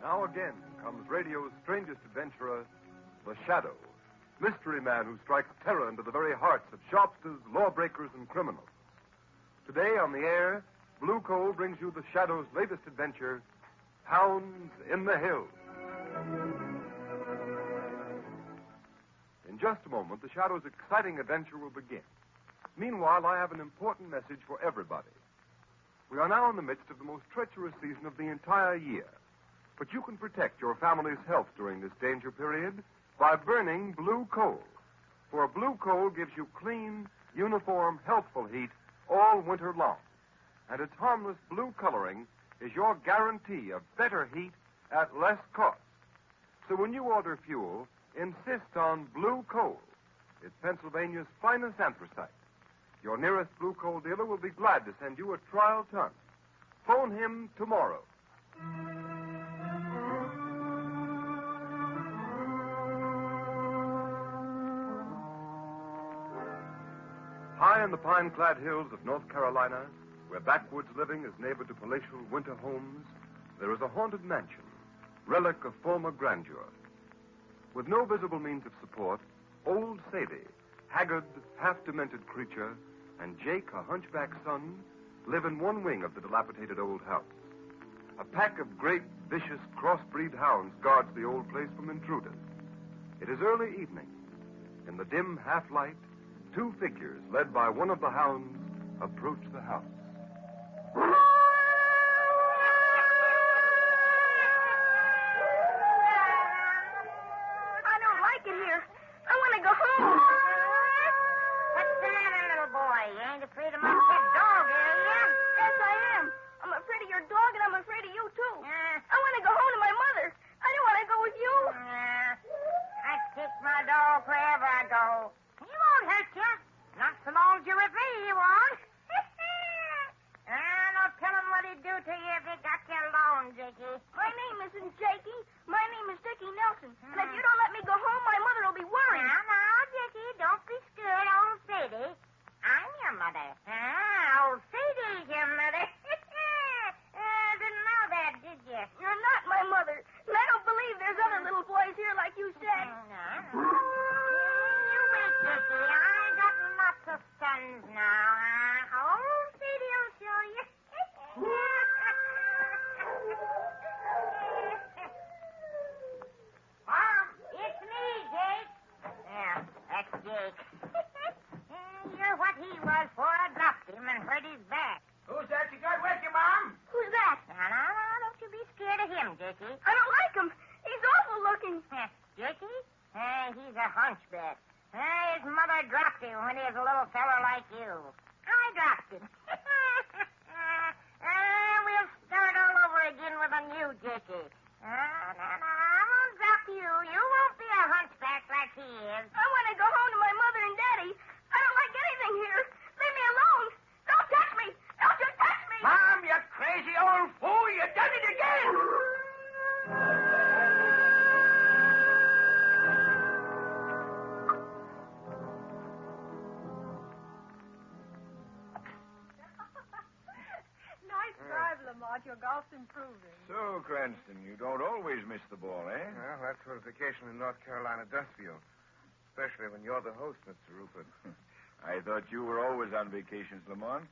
Now again comes radio's strangest adventurer, the Shadow, mystery man who strikes terror into the very hearts of shopsters, lawbreakers, and criminals. Today on the air, Blue Coal brings you the Shadow's latest adventure, Hounds in the Hills. In just a moment, the Shadow's exciting adventure will begin. Meanwhile, I have an important message for everybody. We are now in the midst of the most treacherous season of the entire year. But you can protect your family's health during this danger period by burning blue coal. For blue coal gives you clean, uniform, healthful heat all winter long. And its harmless blue coloring is your guarantee of better heat at less cost. So when you order fuel, insist on blue coal. It's Pennsylvania's finest anthracite. Your nearest blue coal dealer will be glad to send you a trial ton. Phone him tomorrow. High in the pine-clad hills of North Carolina, where backwoods living is neighbor to palatial winter homes, there is a haunted mansion, relic of former grandeur. With no visible means of support, old Sadie, haggard, half-demented creature, and Jake, a hunchback son, live in one wing of the dilapidated old house. A pack of great, vicious, crossbreed hounds guards the old place from intruders. It is early evening. In the dim half-light, two figures, led by one of the hounds, approach the house. I don't like it here. I want to go home. What's the matter, little boy? You ain't afraid of my pet dog, are you? Yes, I am. I'm afraid of your dog, and I'm afraid of you, too. I want to go home to my mother. I don't want to go with you. I take my dog wherever I go. He won't hurt you. Not so long as you're with me, he won't. Don't tell him what he'd do to you if he got you alone, Jakey. My name isn't Jakey. My name is Dickie Nelson. And if you don't let me go home, my mother will be worried. Now, Jakey, don't be scared, old Sadie. I'm your mother. Old Sadie's your mother. Didn't know that, did you? You're not my mother. And I don't believe there's other little boys here like you said. You wait, Jakey. I got lots of sons now. Old Sadie will show you. Mom, it's me, Jake. Yeah, that's Jake. You're what he was before I dropped him and hurt his back. Who's that you got with you, Mom? Who's that? Now, don't you be scared of him, Jakey. I don't like him. He's awful looking. Jakey? He's a hunchback. His mother dropped him when he was a little fella like you. I dropped him. We'll start all over again with a new Jakey. I won't drop you. You won't be a hunchback like he is. I want to go home to my mother and daddy. I don't like anything here. Leave me alone. Don't touch me. Don't you touch me. Mom, you crazy old fool. You done it again. Nice drive, Lamont. Your golf's improving. So, Cranston, you don't always miss the ball, eh? Well, that's what a vacation in North Carolina does for you. Especially when you're the host, Mr. Rupert. I thought you were always on vacations, Lamont.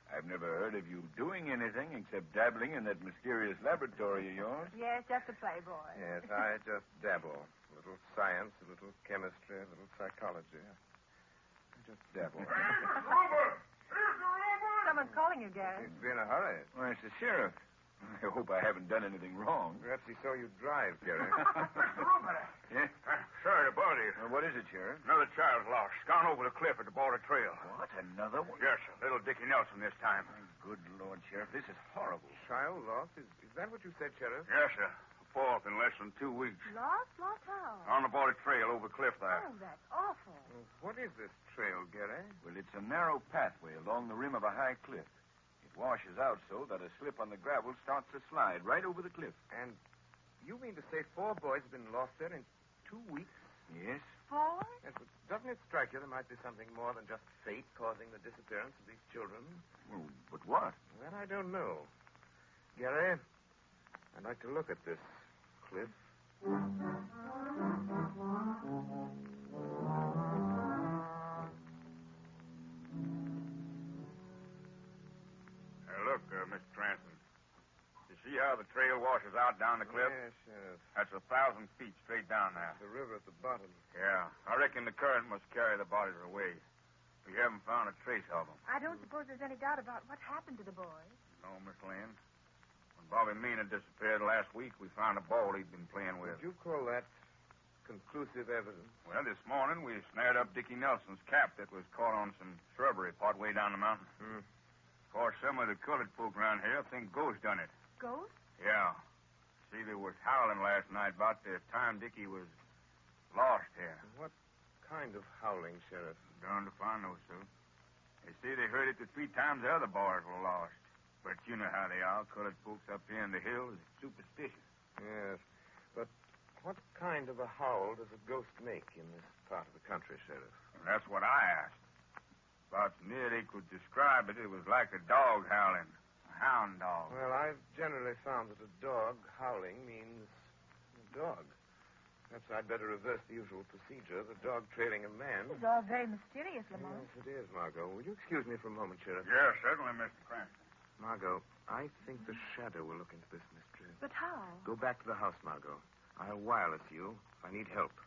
I've never heard of you doing anything except dabbling in that mysterious laboratory of yours. Yes, just a playboy. Yes, I just dabble. A little science, a little chemistry, a little psychology. I just dabble. Someone's calling you, Gary. He's been in a hurry. Why, it's the sheriff. I hope I haven't done anything wrong. Perhaps he saw you drive, Gary. Yeah? Sorry to bother you. Well, what is it, Sheriff? Another child's lost. Gone over the cliff at the border trail. What, another one? Yes, sir. Little Dickie Nelson this time. Good Lord, Sheriff, this is horrible. Child lost? Is that what you said, Sheriff? Yes, sir. Fourth in less than 2 weeks. Lost? Lost how? On the border trail over the cliff there. Oh, that's awful. Well, what is this trail, Gary? Well, it's a narrow pathway along the rim of a high cliff. It washes out so that a slip on the gravel starts to slide right over the cliff. And you mean to say 4 boys have been lost there in 2 weeks. Yes? Boy? Yes, but doesn't it strike you there might be something more than just fate causing the disappearance of these children? Well, but what? Well, I don't know. Gary, I'd like to look at this cliff. Look, Mr. Cranston. You see how the trail washes out down the cliff? Yes, yes. That's 1,000 feet straight down there. The river at the bottom. Yeah, I reckon the current must carry the bodies away. We haven't found a trace of them. I don't suppose there's any doubt about what happened to the boys. No, Miss Lynn. When Bobby Meena disappeared last week, we found a ball he'd been playing with. Would you call that conclusive evidence? Well, this morning we snared up Dickie Nelson's cap that was caught on some shrubbery partway down the mountain. Of course, some of the colored folk around here think Ghost done it. Ghost? Yeah. See, they was howling last night about the time Dickie was lost here. What kind of howling, Sheriff? Darned if I know, sir. They say they heard it the 3 times the other boys were lost. But you know how they are. Colored folks up here in the hills are superstitious. Yes. But what kind of a howl does a ghost make in this part of the country, Sheriff? And that's what I asked. About as near they could describe it, it was like a dog howling. A hound dog. Well, I've generally found that a dog howling means a dog. Perhaps I'd better reverse the usual procedure. The dog trailing a man. It's all very mysterious, Lamont. Yes, it is, Margot. Will you excuse me for a moment, Sheriff? Yeah, certainly, Mr. Cranston. Margot, I think the Shadow will look into this mystery. But how? Go back to the house, Margot. I'll wireless you if I need help.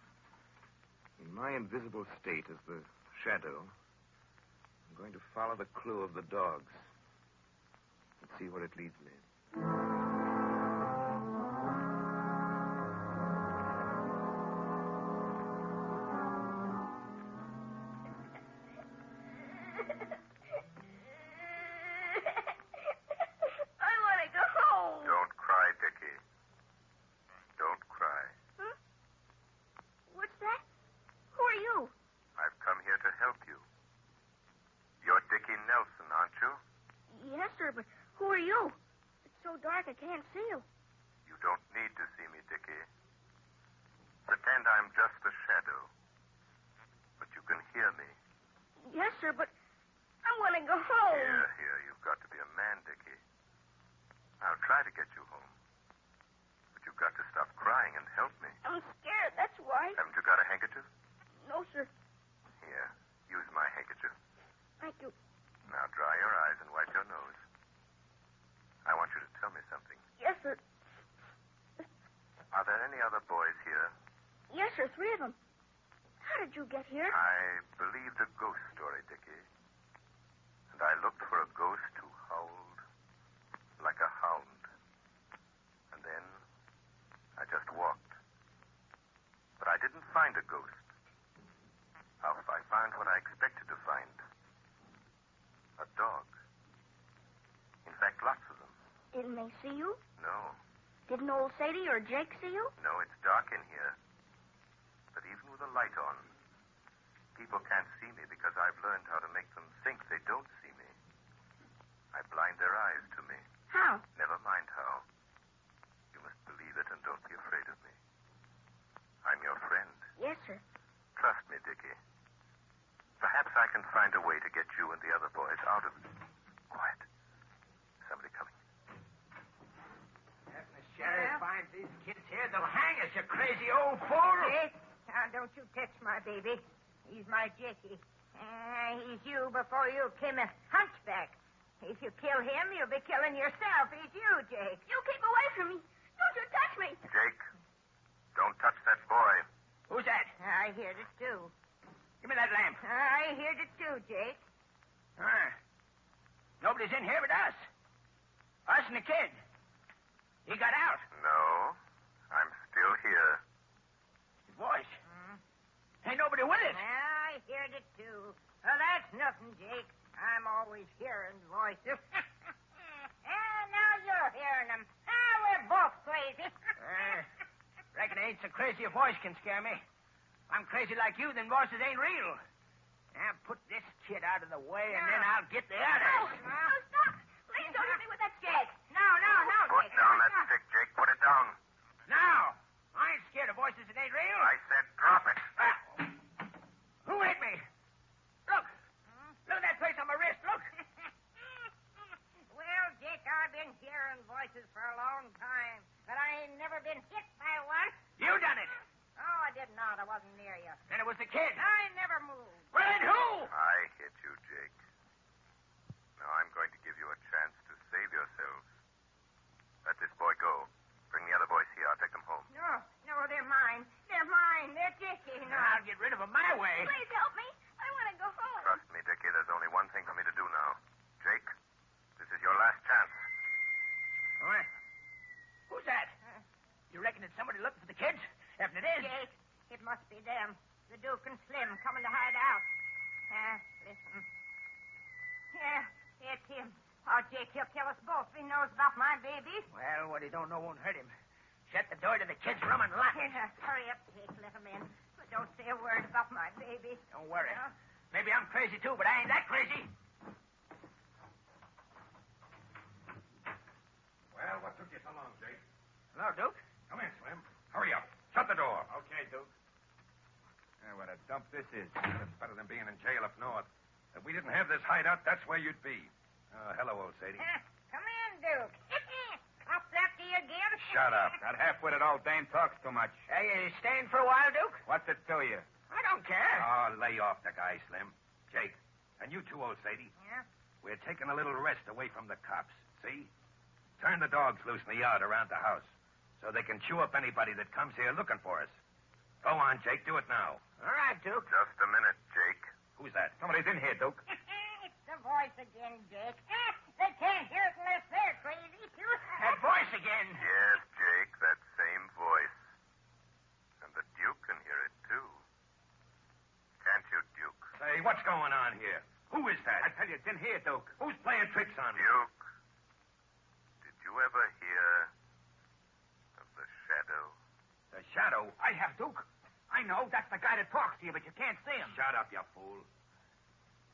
In my invisible state as the Shadow, I'm going to follow the clue of the dogs and see where it leads me. I want to go home. Don't cry, Dickie. Don't cry. Huh? What's that? Who are you? I've come here to help you. You're Dickie Nelson, aren't you? Yes, sir, but who are you? It's so dark I can't see you. You don't need to see me, Dickie. Pretend I'm just a shadow. But you can hear me. Yes, sir, but I want to go home. Here, you've got to be a man, Dickie. I'll try to get you home. But you've got to stop crying and help me. I'm scared, that's why. Haven't you got a handkerchief? No, sir. Here, use my handkerchief. Thank you. Now dry your eyes and wipe your nose. I want you to tell me something. Yes, sir. Are there any other boys here? Yes, sir, 3 of them. How did you get here? I believed a ghost story, Dickie. And I looked for a ghost who howled like a hound. And then I just walked. But I didn't find a ghost. I found what I expected to find. A dog. In fact, lots of them. Didn't they see you? No. Didn't old Sadie or Jake see you? No, it's dark in here. But even with a light on, people can't see me because I've learned how to make them think they don't see me. I blind their eyes to me. How? Never mind how. You must believe it and don't be afraid of me. I'm your friend. Yes, sir. Trust me, Dickie. Perhaps I can find a way to get you and the other boys out of it. Quiet. Somebody coming. If the sheriff finds these kids here, they'll hang us, you crazy old fool. Jake, now don't you touch my baby. He's my Jakey. He's you before you came a hunchback. If you kill him, you'll be killing yourself. He's you, Jake. You keep away from me. Don't you touch me. Jake, don't touch that boy. Who's that? I heard it too. Give me that lamp. I heard it too, Jake. Nobody's in here but us. Us and the kid. He got out. No, I'm still here. His voice. Ain't nobody with us. I heard it too. Well, that's nothing, Jake. I'm always hearing voices. And now you're hearing them. We're both crazy. Reckon it ain't so crazy a voice can scare me. If I'm crazy like you, then voices ain't real. Now put this kid out of the way, and then I'll get the others. No, stop. Please don't hit me with that stick. No, Put Jake. down that stick, Jake. Put it down. Now, I ain't scared of voices that ain't real. I said not. I wasn't near you. Then it was the kid. I never moved. Well, then who? I hit you, Jake. Now I'm going to give you a chance to save yourselves. Let this boy go. Bring the other boys here. I'll take them home. No, they're mine. They're mine. They're Dickie. No. I'll get rid of him my way. Please help me. I want to go home. Trust me, Dickie, there's only one thing for me to do now. Jake, this is your last chance. What? Who's that? You reckon it's somebody looking for the kids? If it is... Jake, it must be them. The Duke and Slim coming to hide out. Listen. Yeah, it's him. Oh, Jake, he'll kill us both if he knows about my baby. Well, what he don't know won't hurt him. Shut the door to the kids' room and lock it. Hurry up, Jake. Let him in. But don't say a word about my baby. Don't worry. Maybe I'm crazy, too, but I ain't that crazy. Well, what took you so long, Jake? Hello, Duke. Come in, Slim. Hurry up. Shut the door. Okay, Duke. Yeah, what a dump this is. It's better than being in jail up north. If we didn't have this hideout, that's where you'd be. Hello, old Sadie. Come in, Duke. Cops after you again? Shut up. That half-witted old dame talks too much. Hey, you staying for a while, Duke? What's it to you? I don't care. Oh, lay off the guy, Slim. Jake, and you too, old Sadie. Yeah? We're taking a little rest away from the cops, see? Turn the dogs loose in the yard around the house so they can chew up anybody that comes here looking for us. Go on, Jake. Do it now. All right, Duke. Just a minute, Jake. Who's that? Somebody's in here, Duke. It's the voice again, Jake. They can't hear it unless they're crazy, too. That voice again. Yes, Jake, that same voice. And the Duke can hear it, too. Can't you, Duke? Say, what's going on here? Who is that? I tell you, it's in here, Duke. Who's playing tricks on me? Duke, did you ever hear of the Shadow? The Shadow? I have, Duke. I know. That's the guy that talks to you, but you can't see him. Shut up, you fool.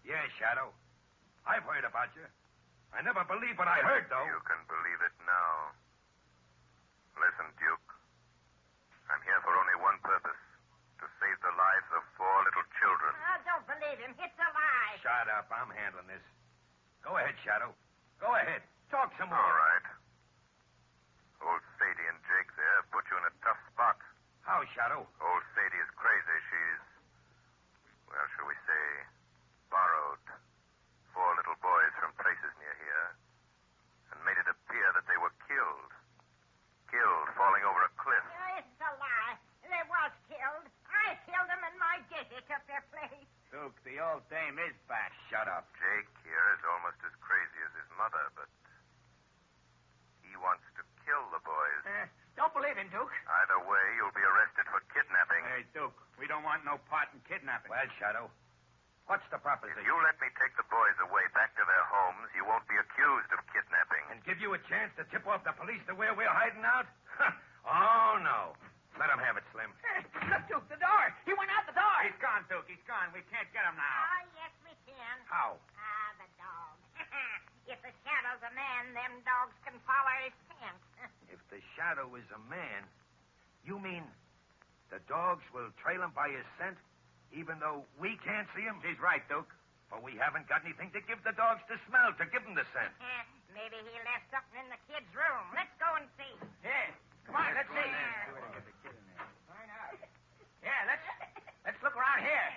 Yeah, Shadow. I've heard about you. I never believed what I heard, though. You can believe it now. Listen, Duke. I'm here for only one purpose. To save the lives of 4 little children. Don't believe him. It's a lie. Shut up. I'm handling this. Go ahead, Shadow. Go ahead. Talk some more. All right. Old Sadie and Jake there put you in a tough spot. How, Shadow? Old Sadie is crazy. She's, well, shall we say, borrowed 4 little boys from places near here and made it appear that they were killed. Killed falling over a cliff. It's a lie. They was killed. I killed them, and my Dickie took their place. Duke, the old dame is back. Shut up. Jake here is almost as crazy as his mother, but he wants to kill the boys. Don't believe him, Duke. Either way, you'll be arrested for kidnapping. Hey, Duke, we don't want no part in kidnapping. Well, Shadow, what's the If proposition? you let me take the boys away back to their homes, you won't be accused of kidnapping. And give you a chance to tip off the police to where we're hiding out? Oh, no. Let him have it, Slim. Look, Duke, the door. He went out the door. He's gone, Duke. He's gone. We can't get him now. Oh, yes, we can. How? The dog. If the Shadow's a man, them dogs can follow his scent. If the Shadow is a man, you mean the dogs will trail him by his scent, even though we can't see him? He's right, Duke. But we haven't got anything to give the dogs to smell, to give them the scent. Maybe he left something in the kid's room. Let's go and see. Yeah. Come on, let's see. Yeah, let's look around here.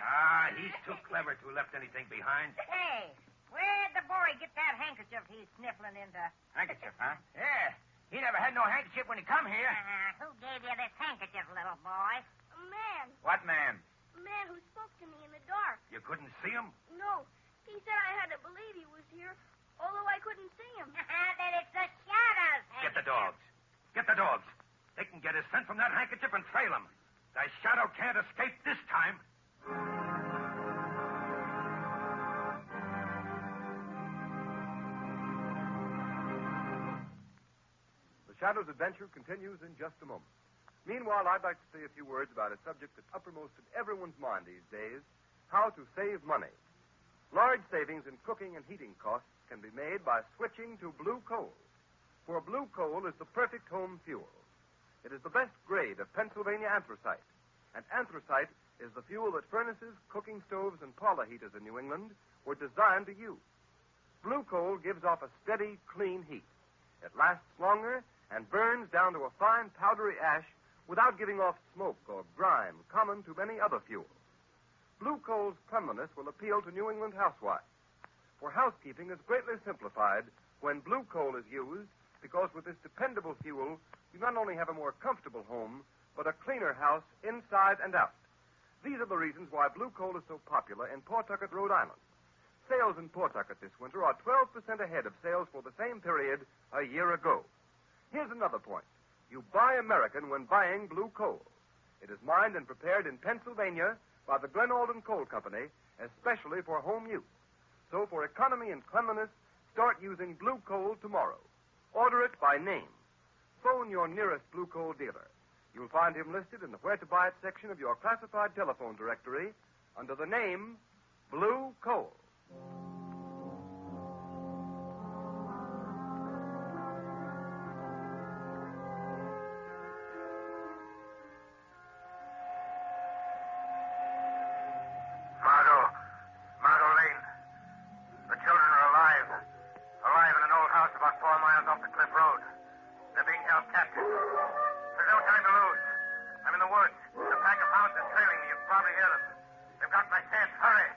He's too clever to have left anything behind. Hey, where'd the boy get that handkerchief he's sniffling into? Handkerchief, huh? Yeah. He never had no handkerchief when he come here. Who gave you this handkerchief, little boy? A man. What man? A man who spoke to me in the dark. You couldn't see him? No. He said I had to believe he was here, although I couldn't see him. Then it's the Shadow's Get the handkerchief. dogs. Get the dogs. They can get his scent from that handkerchief and trail him. The Shadow can't escape this time. The Shadow's adventure continues in just a moment. Meanwhile, I'd like to say a few words about a subject that's uppermost in everyone's mind these days: how to save money. Large savings in cooking and heating costs can be made by switching to blue coal. For blue coal is the perfect home fuel. It is the best grade of Pennsylvania anthracite. And anthracite is the fuel that furnaces, cooking stoves, and parlor heaters in New England were designed to use. Blue coal gives off a steady, clean heat. It lasts longer and burns down to a fine, powdery ash without giving off smoke or grime common to many other fuels. Blue coal's cleanliness will appeal to New England housewives. For housekeeping is greatly simplified when blue coal is used because with this dependable fuel, you not only have a more comfortable home, but a cleaner house inside and out. These are the reasons why blue coal is so popular in Pawtucket, Rhode Island. Sales in Pawtucket this winter are 12% ahead of sales for the same period a year ago. Here's another point. You buy American when buying blue coal. It is mined and prepared in Pennsylvania by the Glen Alden Coal Company, especially for home use. So for economy and cleanliness, start using blue coal tomorrow. Order it by name. Phone your nearest blue coal dealer. You'll find him listed in the Where to Buy It section of your classified telephone directory under the name Blue Coal. Margot Lane. The children are alive. Alive in an old house about 4 miles off the Cliff Road. They're being held captive. There's no time to lose. I'm in the woods. A pack of hounds is trailing me. You can probably hear them. They've got my scent. Hurry.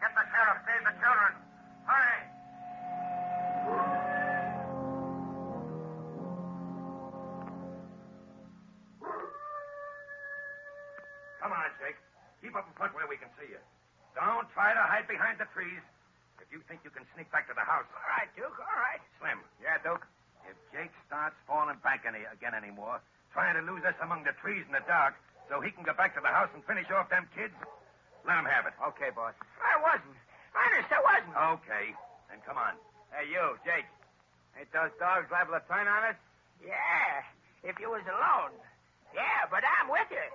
Get the sheriff. Save the children. Hurry. Come on, Jake. Keep up in front where we can see you. Don't try to hide behind the trees. If you think you can sneak back to the house. All right, Duke, all right. Slim. Yeah, Duke? If Jake starts falling back again anymore, trying to lose us among the trees in the dark so he can go back to the house and finish off them kids, let him have it. Okay, boss. I wasn't. Honest, I wasn't. Okay. Then come on. Hey, you, Jake. Ain't those dogs liable to turn on us? Yeah, if you was alone. Yeah, but I'm with you.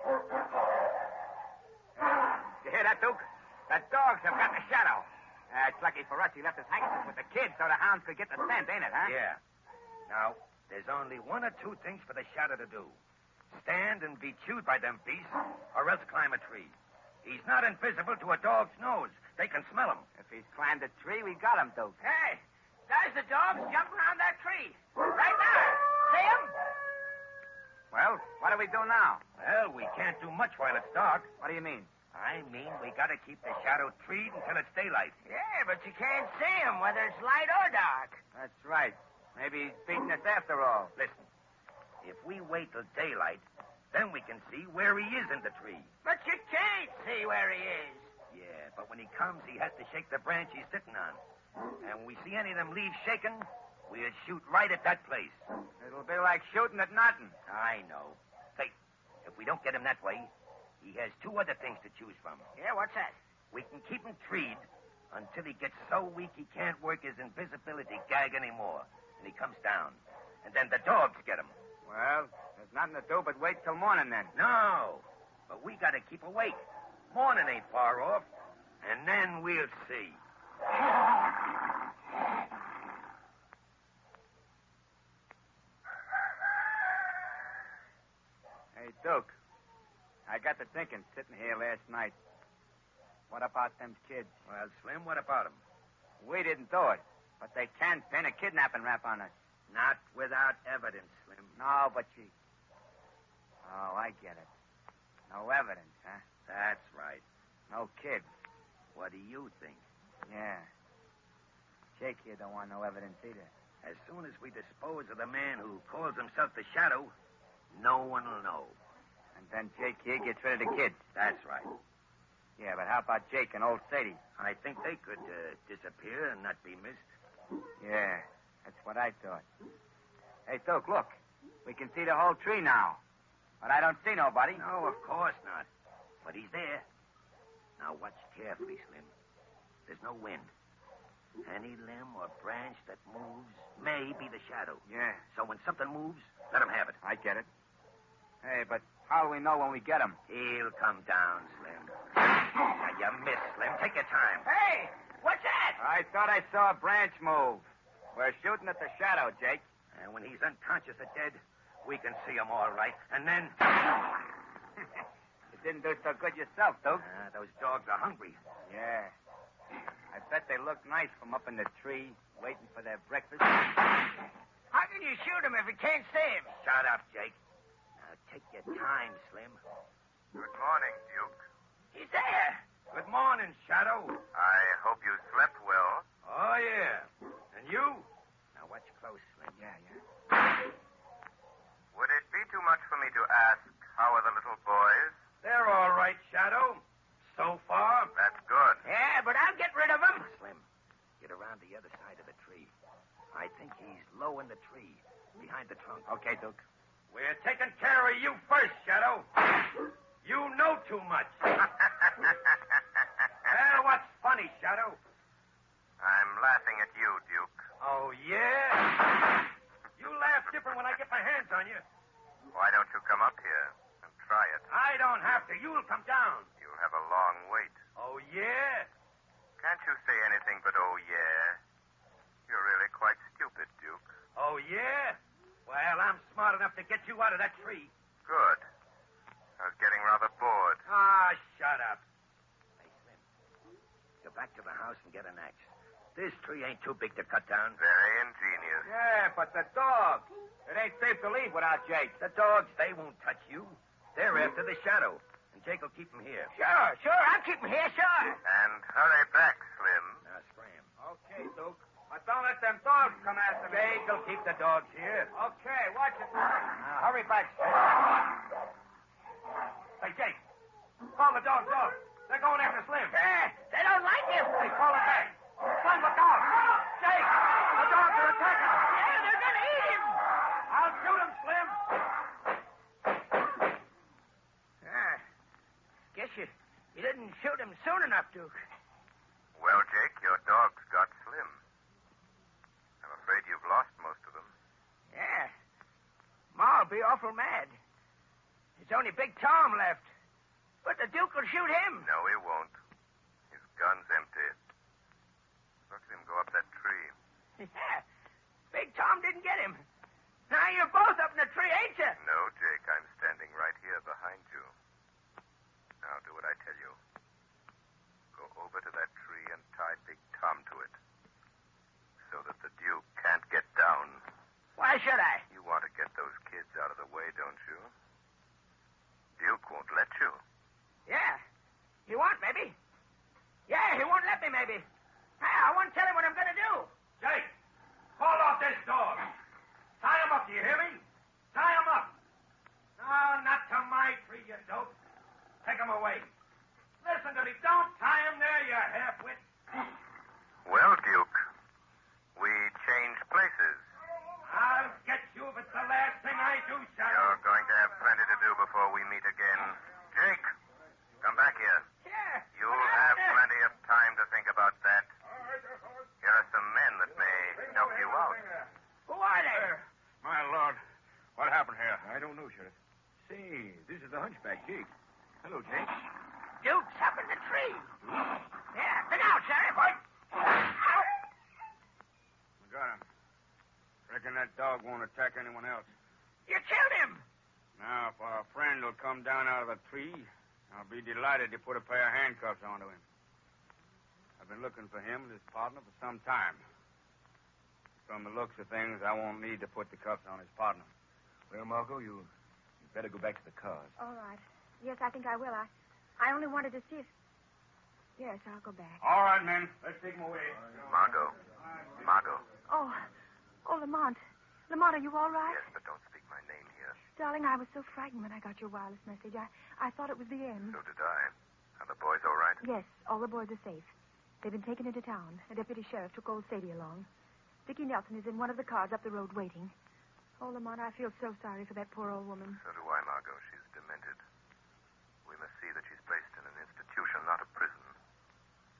You hear that, Duke? The dogs have got the shadow. It's lucky for us he left his handkerchief with the kids so the hounds could get the scent, ain't it, huh? Yeah. Now, there's only one or two things for the shadow to do. Stand and be chewed by them beasts, or else climb a tree. He's not invisible to a dog's nose. They can smell him. If he's climbed a tree, we got him, Duke. Hey, there's the dogs jumping around that tree. Right now. See him? Well, what do we do now? Well, we can't do much while it's dark. What do you mean? I mean, we gotta keep the shadow treed until it's daylight. Yeah, but you can't see him, whether it's light or dark. That's right. Maybe he's beating us after all. Listen, if we wait till daylight, then we can see where he is in the tree. But you can't see where he is. Yeah, but when he comes, he has to shake the branch he's sitting on. And when we see any of them leaves shaking, we'll shoot right at that place. It'll be like shooting at nothing. I know. Say, if we don't get him that way, he has two other things to choose from. Yeah, what's that? We can keep him treed until he gets so weak he can't work his invisibility gag anymore. And he comes down. And then the dogs get him. Well, there's nothing to do but wait till morning then. No, but we got to keep awake. Morning ain't far off. And then we'll see. Hey, Duke. I got to thinking sitting here last night. What about them kids? Well, Slim, what about them? We didn't do it, but they can pin a kidnapping rap on us. Not without evidence, Slim. No, but you... Oh, I get it. No evidence, huh? That's right. No kids. What do you think? Yeah. Jake here don't want no evidence either. As soon as we dispose of the man who calls himself the Shadow, no one will know. And then Jake here gets rid of the kids. That's right. Yeah, but how about Jake and old Sadie? I think they could disappear and not be missed. Yeah, that's what I thought. Hey, Duke, look. We can see the whole tree now. But I don't see nobody. No, of course not. But he's there. Now watch carefully, Slim. There's no wind. Any limb or branch that moves may be the Shadow. Yeah. So when something moves, let him have it. I get it. Hey, but how do we know when we get him? He'll come down, Slim. Now, you missed, Slim. Take your time. Hey, what's that? I thought I saw a branch move. We're shooting at the Shadow, Jake. And when he's unconscious or dead, we can see him all right. And then... You didn't do so good yourself, Duke. Those dogs are hungry. Yeah. I bet they look nice from up in the tree, waiting for their breakfast. How can you shoot him if you can't see him? Shut up, Jake. Now Take your time, Slim. Good morning, Duke. He's there. Good morning, Shadow. I hope you slept well. Oh, yeah. And you? Now watch close, Slim. Yeah. Would it be too much for me to ask, how are the little boys? They're all right, Shadow. So far. That's good. Yeah, but I'll get rid of him. Slim, get around the other side of the tree. I think he's low in the tree, behind the trunk. Okay, Duke. We're taking care of you first, Shadow. You know too much. Well, what's funny, Shadow? I'm laughing at you, Duke. Oh, yeah? You laugh different when I get my hands on you. Why don't you come up here and try it? I don't have to. You'll come down. You'll have a long wait. Oh, yeah? Can't you say anything but oh, yeah? You're really quite stupid, Duke. Oh, yeah? Well, I'm smart enough to get you out of that tree. Good. I was getting rather bored. Ah, shut up. Hey, Slim, go back to the house and get an axe. This tree ain't too big to cut down. Very ingenious. Yeah, but the dogs. It ain't safe to leave without Jake. The dogs, they won't touch you. They're after the Shadow, and Jake will keep them here. Sure. I'll keep him here, sure. And hurry back, Slim. Now, scram. Okay, Duke. But don't let them dogs come after me. Jake will keep the dogs here. Okay, watch it. Now, hurry back. Hey, Jake. Call the dogs off. They're going after Slim. They don't like him. Hey, call it back. Slim, look out. Jake, the dogs are attacking him. Yeah, they're going to eat him. I'll shoot him, Slim. Guess you didn't shoot him soon enough, Duke. Well, Jake, your dogs got Slim. I'm afraid you've lost most of them. Yeah. Ma'll be awful mad. There's only Big Tom left. But the Duke will shoot him. No, he won't. His gun's empty. Look at him go up that tree. Yeah. Big Tom didn't get him. Now you're both up in the tree, ain't you? No, Jake, I'm standing right here behind you. Now do what I tell you. Go over to that tree and tie Big Tom to it. So that the Duke can't get down. Why should I? You want to get those kids out of the way, don't you? Duke won't let you. Yeah. He won't, maybe. Yeah, he won't let me, maybe. Hey, I won't tell him what I'm going to do. Jake, call off this dog. Tie him up, do you hear me? Tie him up. No, not to my tree, you dope. Take him away. Listen to me. Don't tie him there, you half-wit. Well, Duke, we change places. I'll get you if it's the last thing I do, Shadow. You're going to have plenty to do before we meet again. Jake, come back here. Yeah. You'll have plenty of time to think about that. Here are some men that may help you out. Who are they? My Lord, what happened here? I don't know, Sheriff. Say, this is the hunchback, Jake. Hello, Jake. Duke's up in the tree. Yeah, look out, Sheriff. We got him. Reckon that dog won't attack anyone else. You killed him. Now, if our friend will come down out of the tree, I'll be delighted to put a pair of handcuffs onto him. I've been looking for him and his partner for some time. From the looks of things, I won't need to put the cuffs on his partner. Well, Margot, you better go back to the cars. All right. Yes, I think I will. I only wanted to see if... Yes, I'll go back. All right, men. Let's take him away. Margot. Oh, Lamont. Lamont, are you all right? Yes, but don't speak my name here. Darling, I was so frightened when I got your wireless message. I thought it was the end. So did I. Are the boys all right? Yes, all the boys are safe. They've been taken into town. A deputy sheriff took old Sadie along. Dickie Nelson is in one of the cars up the road waiting. Oh, Lamont, I feel so sorry for that poor old woman. So do I, Margot. She's demented. We must see that she's placed in an institution, not a prison.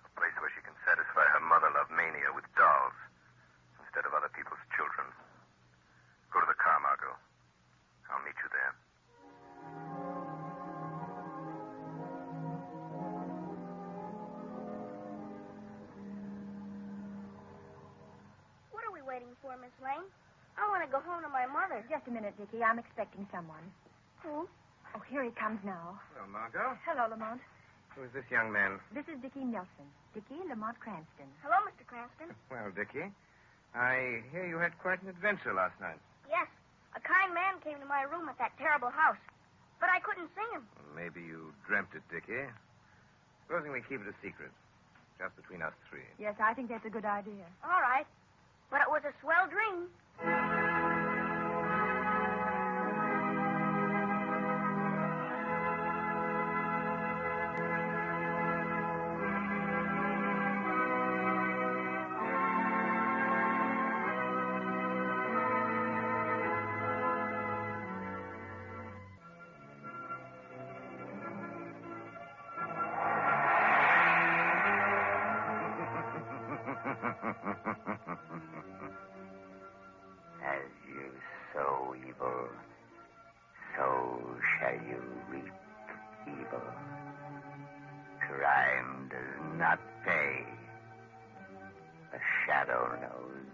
A place where she can satisfy her mother-love mania with dolls instead of other people's children. Go to the car, Margot. I'll meet you there. What are we waiting for, Miss Lane? I want to go home to my mother. Just a minute, Dickie. I'm expecting someone. Who? Oh, here he comes now. Hello, Margot. Hello, Lamont. Who's this young man? This is Dickie Nelson. Dickie Lamont Cranston. Hello, Mr. Cranston. Well, Dickie, I hear you had quite an adventure last night. Yes, a kind man came to my room at that terrible house. But I couldn't see him. Maybe you dreamt it, Dickie. Supposing we keep it a secret, just between us three. Yes, I think that's a good idea. All right. But it was a swell dream. As you sow evil, so shall you reap evil. Crime does not pay. The shadow knows.